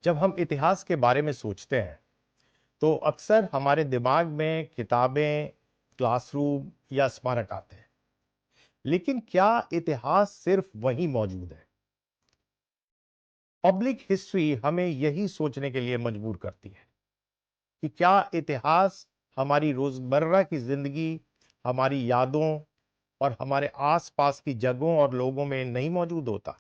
जब हम इतिहास के बारे में सोचते हैं तो अक्सर हमारे दिमाग में किताबें, क्लासरूम या स्मारक आते हैं। लेकिन क्या इतिहास सिर्फ वहीं मौजूद है? पब्लिक हिस्ट्री हमें यही सोचने के लिए मजबूर करती है कि क्या इतिहास हमारी रोजमर्रा की जिंदगी, हमारी यादों और हमारे आसपास की जगहों और लोगों में नहीं मौजूद होता।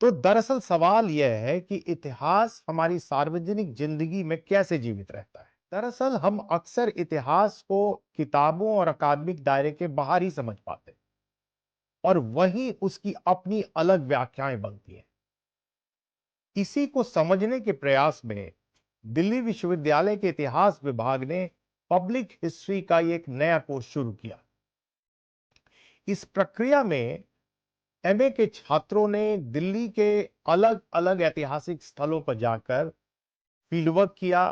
तो दरअसल सवाल यह है कि इतिहास हमारी सार्वजनिक जिंदगी में कैसे जीवित रहता है। दरअसल हम अक्सर इतिहास को किताबों और अकादमिक दायरे के बाहर ही समझ पाते हैं और वहीं उसकी अपनी अलग व्याख्याएं बनती हैं। इसी को समझने के प्रयास में दिल्ली विश्वविद्यालय के इतिहास विभाग ने पब्लिक हिस्ट्री का एक नया कोर्स शुरू किया। इस प्रक्रिया में एमए के छात्रों ने दिल्ली के अलग अलग ऐतिहासिक स्थलों पर जाकर फील्डवर्क किया,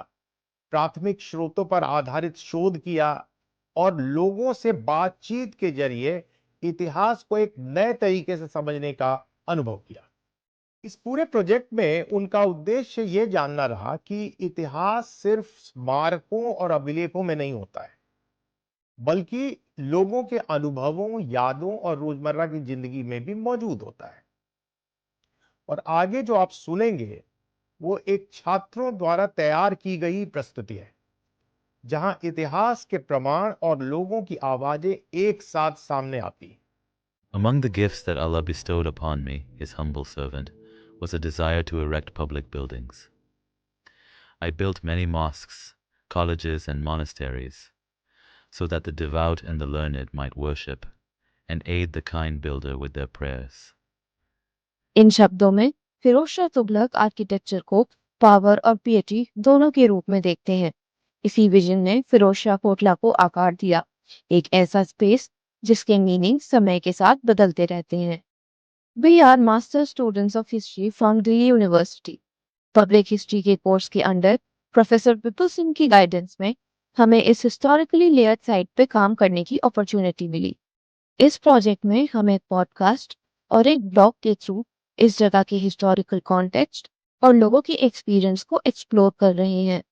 प्राथमिक स्रोतों पर आधारित शोध किया और लोगों से बातचीत के जरिए इतिहास को एक नए तरीके से समझने का अनुभव किया। इस पूरे प्रोजेक्ट में उनका उद्देश्य यह जानना रहा कि इतिहास सिर्फ स्मारकों और अभिलेखों में नहीं होता है, बल्कि लोगों के अनुभवों, यादों और रोजमर्रा की जिंदगी में भी मौजूद होता है। और आगे जो आप सुनेंगे वो एक छात्रों द्वारा तैयार की गई प्रस्तुति है, जहां इतिहास के प्रमाण और लोगों की आवाजें एक साथ सामने आती। Among the gifts that Allah bestowed upon me, His humble servant, was a desire to erect public buildings. I built many mosques, colleges, and monasteries, so that the devout and the learned might worship and aid the kind builder with their prayers. इन शब्दों में Firoz Shah Tughlaq architecture को power और PAT दोनों के रूप में देखते हैं। इसी विजन ने फिरोज शाह कोटला को आकार दिया, एक ऐसा स्पेस जिसके मीनिंग समय के साथ बदलते रहते हैं। We are master students of history from Delhi University. Public history के कोर्स के अंडर प्रोफेसर विपुल सिंह की गाइडेंस में हमें इस हिस्टोरिकली लेयर्ड साइट पे काम करने की अपॉर्चुनिटी मिली। इस प्रोजेक्ट में हम एक पॉडकास्ट और एक ब्लॉग के थ्रू इस जगह के हिस्टोरिकल कॉन्टेक्स्ट और लोगों के एक्सपीरियंस को एक्सप्लोर कर रहे हैं।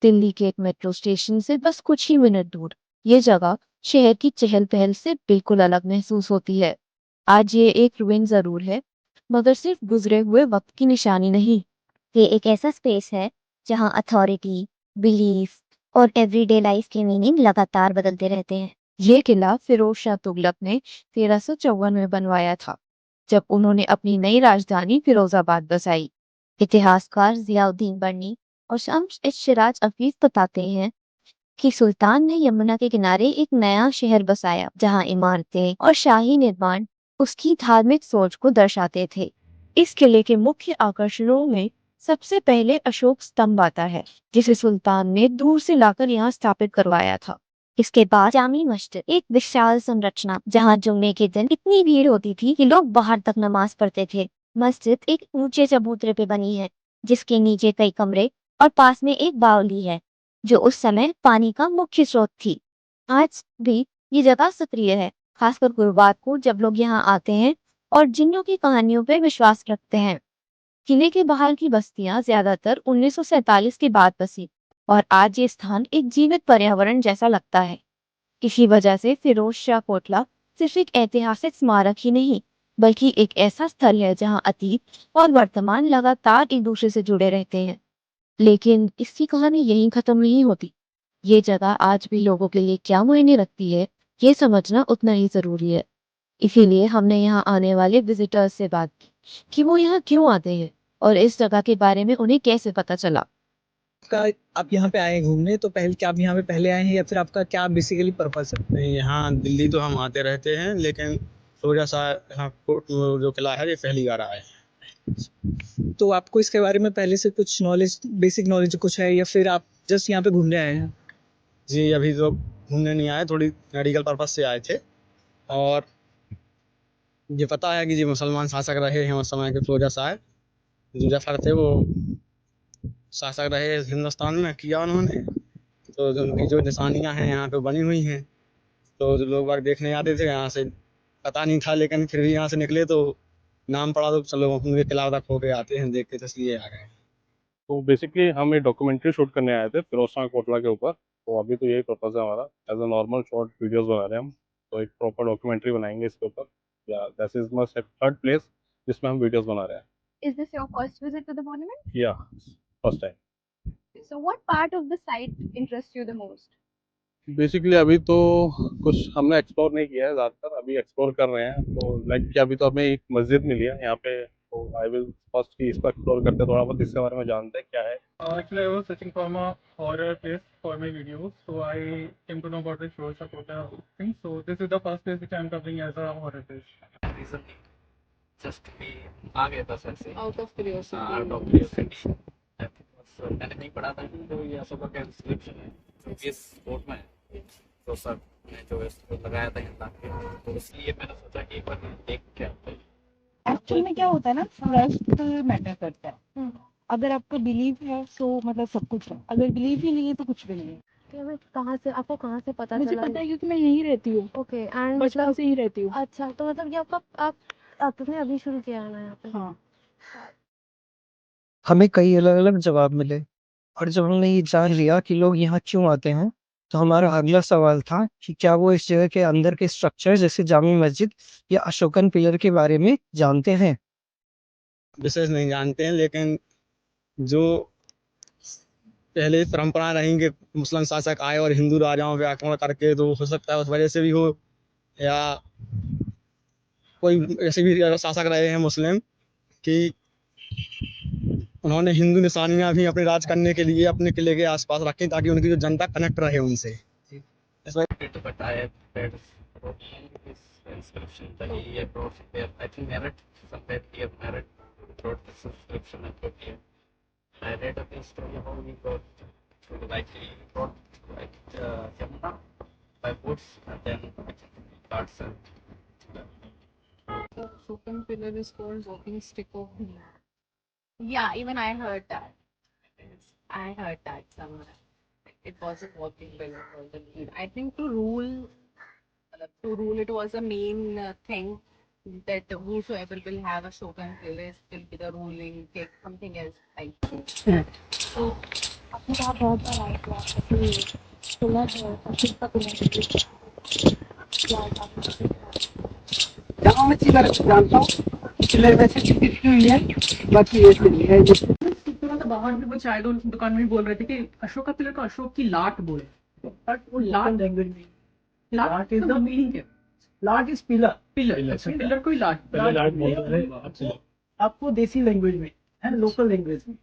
दिल्ली के एक मेट्रो स्टेशन से बस कुछ ही मिनट दूर ये जगह शहर की चहल पहल से बिल्कुल अलग महसूस होती है। आज ये एक रुइन जरूर है, मगर सिर्फ गुजरे हुए वक्त की निशानी नहीं। ये एक ऐसा स्पेस है जहां अथॉरिटी, बिलीफ और एवरीडे लाइफ के मीनिंग लगातार बदलते रहते हैं। ये किला फिरोज शाह तुगलक ने 1354 में बनवाया था, जब उन्होंने अपनी नई राजधानी फिरोजाबाद बसाई। इतिहासकार जियाउद्दीन बर्नी और शम्स शिराज अफीफ बताते हैं कि सुल्तान ने यमुना के किनारे एक नया शहर बसाया जहां इमारतें और शाही निर्माण उसकी धार्मिक सोच को दर्शाते थे। इस किले के मुख्य आकर्षणों में सबसे पहले अशोक स्तंभ आता है, जिसे सुल्तान ने दूर से लाकर यहाँ स्थापित करवाया था। इसके बाद जामी मस्जिद, एक विशाल संरचना जहां जुम्मे के दिन इतनी भीड़ होती थी कि लोग बाहर तक नमाज पढ़ते थे। मस्जिद एक ऊंचे चबूतरे पे बनी है, जिसके नीचे कई कमरे और पास में एक बावली है, जो उस समय पानी का मुख्य स्रोत थी। आज भी ये जगह सक्रिय है, खासकर गुरुवार को जब लोग यहाँ आते हैं और जिन्नों की कहानियों पे विश्वास रखते हैं। किले के बाहर की बस्तियां ज्यादातर 1947 के बाद बसी और आज ये स्थान एक जीवित पर्यावरण जैसा लगता है। इसी वजह से फिरोज शाह कोटला सिर्फ एक ऐतिहासिक स्मारक ही नहीं, बल्कि एक ऐसा स्थल है जहां अतीत और वर्तमान लगातार एक दूसरे से जुड़े रहते हैं। लेकिन इसकी कहानी यहीं खत्म नहीं होती। ये जगह आज भी लोगों के लिए क्या मायने रखती है, ये समझना उतना ही जरूरी है। इसीलिए हमने यहाँ आने वाले विजिटर्स से बात की कि वो यहाँ क्यों आते हैं और इस जगह के बारे में उन्हें कैसे पता चला। आपका आप यहाँ पे आए हैं घूमने, तो पहले क्या आप यहाँ पे पहले आए हैं या फिर आपका क्या बेसिकली पर्पस है? नहीं, यहाँ दिल्ली तो हम आते रहते हैं, लेकिन थोड़ा सा यहाँ जो किला है ये पहली बार आए हैं। तो आपको इसके बारे में पहले से कुछ नॉलेज, बेसिक नॉलेज कुछ है या फिर आप जस्ट यहाँ पे घूमने आए हैं? जी, अभी तो घूमने नहीं आए, थोड़ी मेडिकल पर्पस से आए थे। और ये पता है कि जी मुसलमान शासक रहे हैं उस समय के, फिरोजा शाह जो जफर थे वो शासक रहे हिंदुस्तान में, किया उन्होंने। तो उनकी जो निशानियाँ हैं यहाँ पे बनी हुई हैं, तो जो लोग बाग देखने आते थे यहाँ से, पता नहीं था, लेकिन फिर भी यहाँ से निकले तो नाम पड़ा तो चलो हुंगे किला तक होके आते हैं, देख के तो इसलिए आ गए। तो बेसिकली हम एक डॉक्यूमेंट्री शूट करने आए थे फिरोज शाह कोटला के ऊपर। तो अभी तो यही पर्पज़ है हमारा, as a normal short videos बना रहे हैं हम। तो एक प्रॉपर डॉक्यूमेंट्री बनाएंगे इसके ऊपर। या that is my third place जिसमें हम वीडियोस बना रहे हैं। Is this your first visit to the monument? या first time. So, what part of the site interests you the most? Basically अभी तो कुछ हमने एक्सप्लोर नहीं किया है, ज़्यादातर अभी एक्सप्लोर कर रहे हैं। तो लाइक कि अभी तो हमें एक मस्जिद मिली है यहाँ पे, तो आई विल फर्स्ट कि इसको एक्सप्लोर करते हैं, थोड़ा बहुत इसके बारे में जानते हैं क्या है। Actually, I was searching for a horror place for my videos, so I came to know about this Firoz Shah Kotla thing. So this is the first place which I am covering as a horror place. reason just भी आ गए बस ऐसे Out of curiosity. Out of curiosity. मैंने नहीं पढ़ा था कि तो ये अशोका का इंस्क्रिप्शन है जो इस कोर्ट में है। तो सर ने जो इसको लगाया था यहाँ पे, तो इसलिए मैंने सोचा कि एक बार देख के आते हैं। एक्चुअल में क्या होता है ना, ट्रस्ट मैटर करता है। अगर आपका बिलीव है तो मतलब सब कुछ है, अगर बिलीव ही नहीं है तो कुछ भी नहीं है। कि हमें कहाँ से, आपको कहाँ से पता मुझे चला? पता है क्योंकि मैं यहीं रहती हूँ, ओके, एंड बचपन मतलब से ही रहती हूँ। अच्छा, तो मतलब ये आपने अभी शुरू किया है ना यहाँ पे? हाँ, हमें कई अलग-अलग जवाब मिले और जब हमने ये जान लिया कि लोग यहाँ क्यों आते हैं, तो हमारा अगला सवाल था कि क्या वो इस जगह के अंदर के स्ट्रक्चर जैसे जामी मस्जिद या अशोकन पिलर के बारे में जानते हैं? विशेष नहीं जानते हैं, लेकिन जो पहले परंपरा रही कि मुस्लिम शासक आए और हिंदू राजाओं पे आक्रमण करके, तो हो सकता है उस वजह से भी हो, या कोई ऐसे भी शासक रहे हैं मुस्लिम कि उन्होंने हिंदू निशानियां भी अपने राज करने के लिए अपने किले के आसपास रखी ताकि उनकी जो जनता कनेक्ट रहे उनसे। It बताया that this inscription that he had brought there, I think merit somewhere he had merit brought this inscription and put here. I read a bit story how he got to like he brought like Yamuna by boats and then carts and The Shokan pillar is called walking stick of Bhima. Yeah, even I heard that. I heard that somewhere. It wasn't walking pillar, it was a lead. I think to rule it was a main thing that whosoever will have a Shokan pillar will be the ruling king, something else like. So, आपने कहा बहुत बार आए थे आप अपनी pillar है, अशोक का pillar जहाँ मैं चीज़ जानता हूँ पिलर वैसे चिपकी हुई है, बाकी ऐसे नहीं है। तो बाहर भी कुछ आए तो दुकान में बोल रहे थे कि अशोक का पिलर को अशोक की लाट बोले, बट वो लाट लैंग्वेज में लाट इज द मीनिंग है। लाट इज पिलर, पिलर को ही लाट आपको देसी लैंग्वेज में है, लोकल लैंग्वेज में।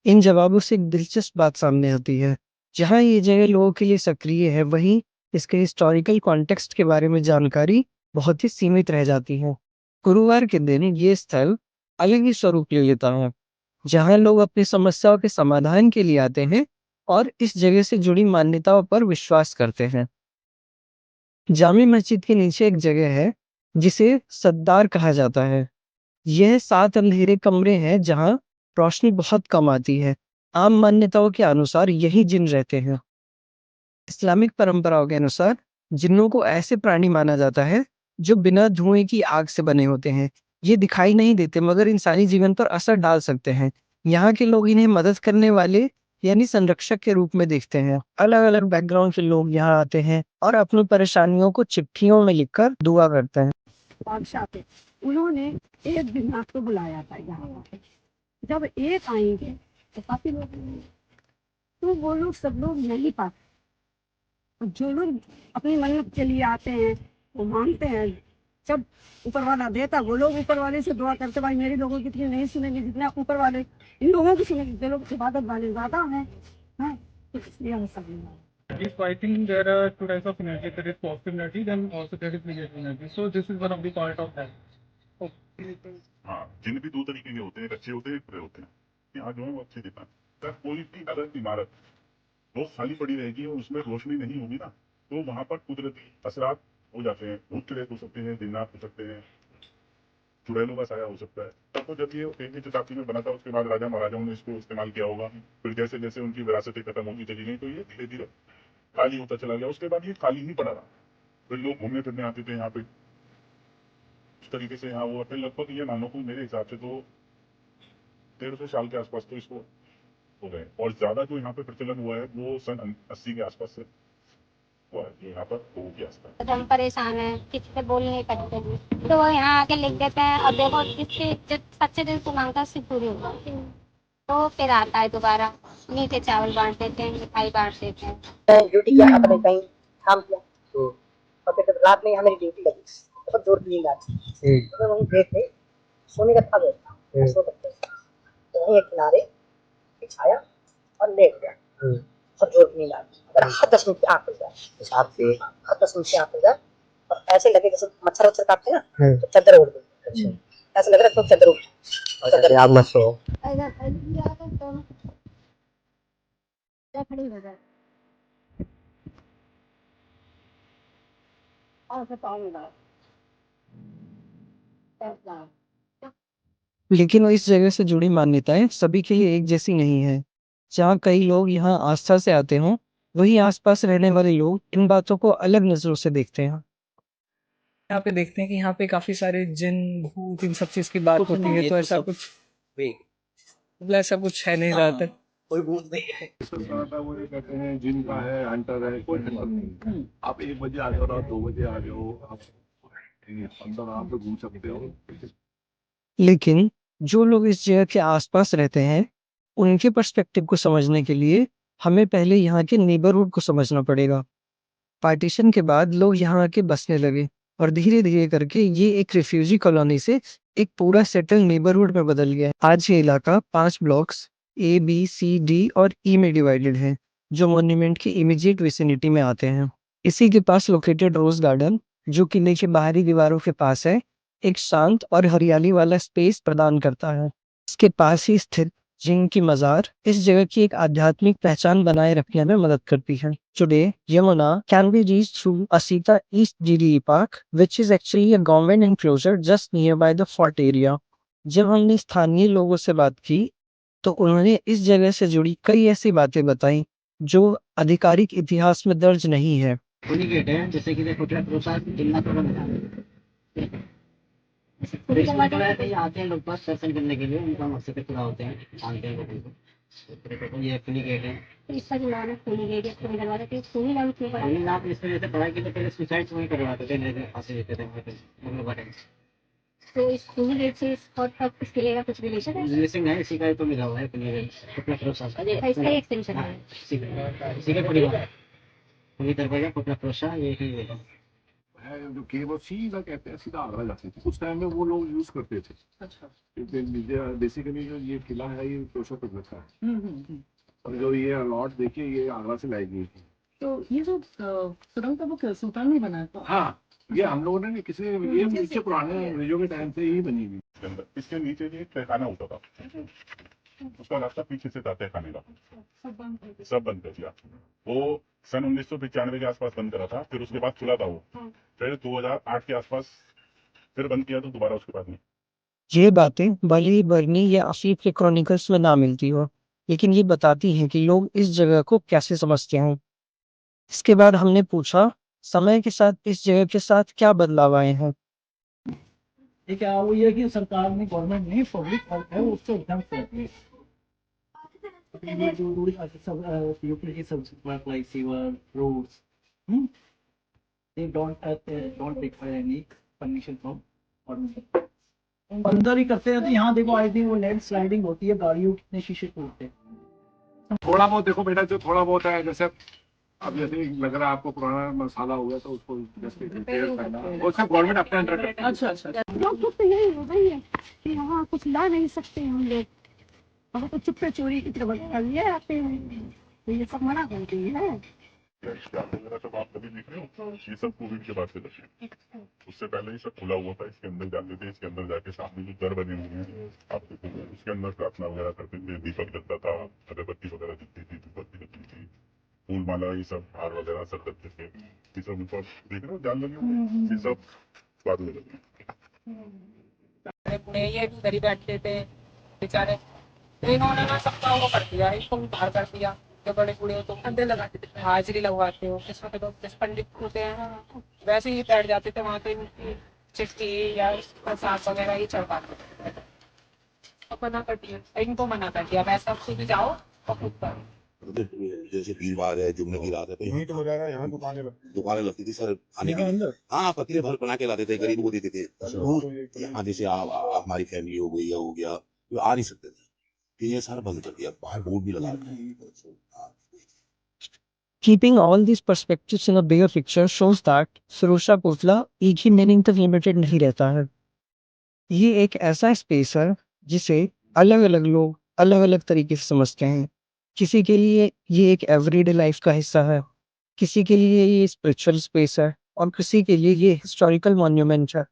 इन जवाबों से एक दिलचस्प बात सामने आती है। जहाँ ये जगह लोगों के लिए सक्रिय है, वहीं इसके हिस्टोरिकल कॉन्टेक्स्ट के बारे में जानकारी बहुत ही सीमित रह जाती है। गुरुवार के दिन ये स्थल अलग ही स्वरूप ले लेता है, जहाँ लोग अपनी समस्याओं के समाधान के लिए आते हैं और इस जगह से जुड़ी मान्यताओं पर विश्वास करते हैं। जामी मस्जिद के नीचे एक जगह है जिसे सद्दार कहा जाता है। यह 7 अंधेरे कमरे हैं जहाँ रोशनी बहुत कम आती है। आम मान्यताओं के अनुसार यही जिन रहते हैं। इस्लामिक परंपराओं के अनुसार जिन्नों को ऐसे प्राणी माना जाता है जो बिना धुएं की आग से बने होते हैं। ये दिखाई नहीं देते मगर इंसानी जीवन पर असर डाल सकते हैं। यहाँ के लोग इन्हें मदद करने वाले यानी संरक्षक के रूप में देखते हैं। अलग अलग बैकग्राउंड के लोग यहाँ आते हैं और अपनी परेशानियों को चिट्ठियों में लिखकर दुआ करते हैं। बादशाह थे, उन्होंने एक दिन रात को बुलाया था यहाँ पर। जब एक आएंगे तो काफी लोग आएंगे, तो वो लोग सब लोग नहीं पाते। जो लोग अपनी मन्नत के लिए आते हैं वो मांगते हैं, जब ऊपर वाला देता वो लोग ऊपर वाले से दुआ करते, भाई मेरे लोगों की इतनी नहीं सुनेंगे जितना ऊपर वाले इन लोगों की सुनेंगे। जो लोग इबादत वाले ज्यादा हैं, तो इसलिए हम सब If I think there are two types of energy, there is positive energy, then also there is negative energy. So this is one of the part of that. हाँ, जिन भी 2 तरीके के होते हैं, एक अच्छे होते हैं, एक बुरे होते हैं। यहाँ जो है वो अच्छे देता है। अगर कोई भी अलग इमारत वो खाली पड़ी रहेगी और उसमें रोशनी नहीं होगी ना, तो वहाँ पर कुदरती असरात हो जाते हैं। भूत प्रेत हो सकते हैं, जिन्नात हो सकते हैं, चुड़ैलों का साया हो सकता है। तब तो जब ये 13वीं शताब्दी में बना था, उसके बाद राजा महाराजाओं ने इसको इस्तेमाल किया होगा। फिर जैसे जैसे उनकी विरासतें खत्म होती चली गई, तो ये धीरे धीरे खाली होता चला गया। उसके बाद ये खाली नहीं पड़ा रहा। फिर लोग घूमने फिरने आते थे यहाँ पे। तरीके से यहाँ हुआ थे, लगभग ये मानो कि मेरे हिसाब से तो 150 साल के आसपास तो इसको हो गए, और ज्यादा जो यहाँ पे प्रचलन हुआ है वो सन 80 के आसपास से हुआ है, जो यहाँ पर हो गया आसपास। हम परेशान है, किसी से बोल नहीं सकते हैं, तो वो यहाँ आके लिख देते हैं। और देखो जिसके जब सच्चे दिल से मांगता है सिर्फ पूरी होती है, तो फिर आता है दोबारा, मीठे चावल बांट देते हैं, मिठाई बांट देते हैं। ड्यूटी किया अपने कहीं काम किया और फिर जब रात में यहाँ मेरी ड्यूटी लगी तो जोर की नींद आती तो मैं वहीं बेड पे सोने का था बेड सो सकते तो वहीं एक किनारे बिछाया और लेट गया और जोर की नींद आती। अगर हर 10 मिनट की आँख खुल जाए हिसाब से, हर 10 मिनट की आँख खुल जाए और ऐसे लगे जैसे मच्छर वच्छर काटते हैं ना, तो चादर उड़ गई, ऐसा लग रहा है तो चादर उड़ चादर आग मत सो खड़ी हो जाए और बताऊंगा। लेकिन इस जगह से जुड़ी मान्यताएं सभी के लिए एक जैसी नहीं है। जहाँ कई लोग यहाँ आस्था से आते हों, वहीं आसपास रहने वाले लोग इन बातों को अलग नजरों से देखते हैं। यहाँ पे देखते हैं कि यहाँ पे काफी सारे जिन भूत इन सब चीज की बात होती है, तो ऐसा कुछ मतलब ऐसा कुछ है नहीं ज्यादातर। कोई भूत नहीं है, वो ये कहते हैं जिन का है, हंटर है, कोई हंटर नहीं। आप 1 बजे आ जाओ, रात 2 बजे आ जाओ, आप अंदर आप तो घूम सकते हो। लेकिन जो लोग इस जगह के आसपास रहते हैं, उनके पर्सपेक्टिव को समझने के लिए हमें पहले यहाँ के नेबरहुड को समझना पड़ेगा। पार्टीशन के बाद लोग यहाँ आके बसने लगे और धीरे धीरे करके ये एक रिफ्यूजी कॉलोनी से एक पूरा सेटल नेबरहुड में बदल गया है। आज ये इलाका 5 blocks A, B, C, D और E में डिवाइडेड है, जो मॉन्यूमेंट की इमीडिएट विसिनिटी में आते हैं। इसी के पास लोकेटेड रोज गार्डन, जो किले की बाहरी दीवारों के पास है, एक शांत और हरियाली वाला स्पेस प्रदान करता है। इसके पास ही स्थित जिन की मजार इस जगह की एक आध्यात्मिक पहचान बनाए रखने में मदद करती है। Today, Yamuna can be reached through Asita East GDE Park, which is actually a government enclosure just nearby the fort area. जब हमने स्थानीय लोगों से बात की, तो उन्होंने इस जगह से जुड़ी कई ऐसी बातें बताई जो आधिकारिक इतिहास में दर्ज नहीं है। खुली गेट है, जैसे कि देखो जिन्ना तो आते हैं लोग बस दर्शन करने के लिए, उनका मकसद पूरा होते हैं, मानते हैं लोगों को। ये खुली गेट है, इसका जो नाम है खुली गेट, खुली दरवाजा पे खुली नाम क्यों पड़ा? खुली नाम इस वजह से पढ़ाई के लिए पहले सुसाइड वहीं करवाते थे, नहीं फांसी देते थे। तो इस खुली गेट से इस फॉर्ट तक इसके लिए कुछ रिलेशन है? रिलेशन है, इसी का तो मिला हुआ है खुली गेट, अपना भरोसा इसका एक्सटेंशन है, इसी का खुली दरवाजा अपना भरोसा यही है। जो केबल सीधा कहते हैं, सीधा आगरा जाती थी, उस टाइम में वो लोग यूज करते थे। अच्छा। बेसिकली जो ये किला है ये तोशा तुगलक का है, और जो ये अलॉट देखिए ये आगरा से लाई गई थी। तो ये जो सुरंग का वो सुल्तान ने बनाया था? हाँ, ये हम लोगों ने किसी ये नीचे पुराने अंग्रेजों के टाइम से ही बनी हुई। इसके नीचे ये तहखाना होता था, उसका रास्ता पीछे से था तहखाने का, सब बंद कर दिया। वो सन 1995 के आसपास बंद करा था, फिर उसके बाद खुला था वो, फिर 2008 के आसपास फिर बंद किया, तो दोबारा उसके बाद नहीं। ये बातें भले ही बर्नी या अफीफ के क्रॉनिकल्स में ना मिलती हो, लेकिन ये बताती हैं कि लोग इस जगह को कैसे समझते हैं। इसके बाद हमने पूछा, समय के साथ इस जगह के साथ क्या बदलाव आए हैं। ये क्या हुई है कि सरकार ने, गवर्नमेंट ने पब्लिक हेल्थ है उसको एकदम से they don't require any permission from government। अंदर ही करते हैं। तो यहाँ देखो आई थिंक वो लैंड स्लाइडिंग होती है, गाड़ियों कितने शीशे टूटते हैं। थोड़ा बहुत देखो बेटा, जो थोड़ा बहुत है, जैसे अब जैसे लग रहा है आपको पुराना मसाला हो गया, तो उसको जस्ट रिपेयर करना, वो सब गवर्नमेंट अपने अंडर करती है। अच्छा। लोग तो यही हो गई है कि यहाँ कुछ ला नहीं सकते हम लोग, वहाँ तो चुप्पे चोरी की तरफ लिए आते हैं, तो ये सब मना करती है। वगैरह सब आप कभी देख रहे हो, ये सब कोविड के बाद से लगे, उससे पहले ही सब खुला हुआ था। इसके अंदर जाते थे, इसके अंदर जाके सामने जो दर बने हुए हैं आप देखोगे, उसके अंदर प्रार्थना वगैरह करते थे, दीपक जलता था, अगरबत्ती वगैरह जलती थी, धूपबत्ती जलती थी, फूल माला ये सब हार वगैरह सब जलते थे। ये सब ऊपर देख रहे हो जान लगे हो, ये सब बाद में लगे। ये भी गरीब बैठते थे बेचारे, तो इन्होंने ना सबका वो कर दिया, इसको भी बाहर कर दिया। जो बड़े बूढ़े हो तो अंदर लगाते थे, हाजिरी लगवाते हो, इसमें तो 10 पंडित होते हैं, वैसे ही बैठ जाते थे वहाँ पे। चिट्ठी या सांप वगैरह ही चढ़ पाते थे। अब मना कर दिया, इनको मना कर दिया, वैसा खुद जाओ और खुद करो। जैसे भीड़ भाड़ है, जुमने की रात है, तो यहीं तो वगैरह यहाँ दुकानें लगती थी सर खाने की। हाँ, पतीले भर बना के लाते थे, गरीबों को देते थे। तो यहाँ जैसे हमारी फैमिली हो गई या हो गया, तो आ नहीं सकते थे, तो ये सारा बंद कर दिया, बाहर बोर्ड भी लगा रखा है। Keeping all these perspectives in a bigger picture shows that Firozshah Kotla एक ही मीनिंग तक लिमिटेड नहीं रहता है। ये एक ऐसा स्पेस है जिसे अलग अलग लोग अलग अलग तरीके से समझते हैं। किसी के लिए ये एक एवरीडे लाइफ का हिस्सा है, किसी के लिए ये स्पिरिचुअल स्पेस है और किसी के लिए ये हिस्टोरिकल मॉन्यूमेंट है।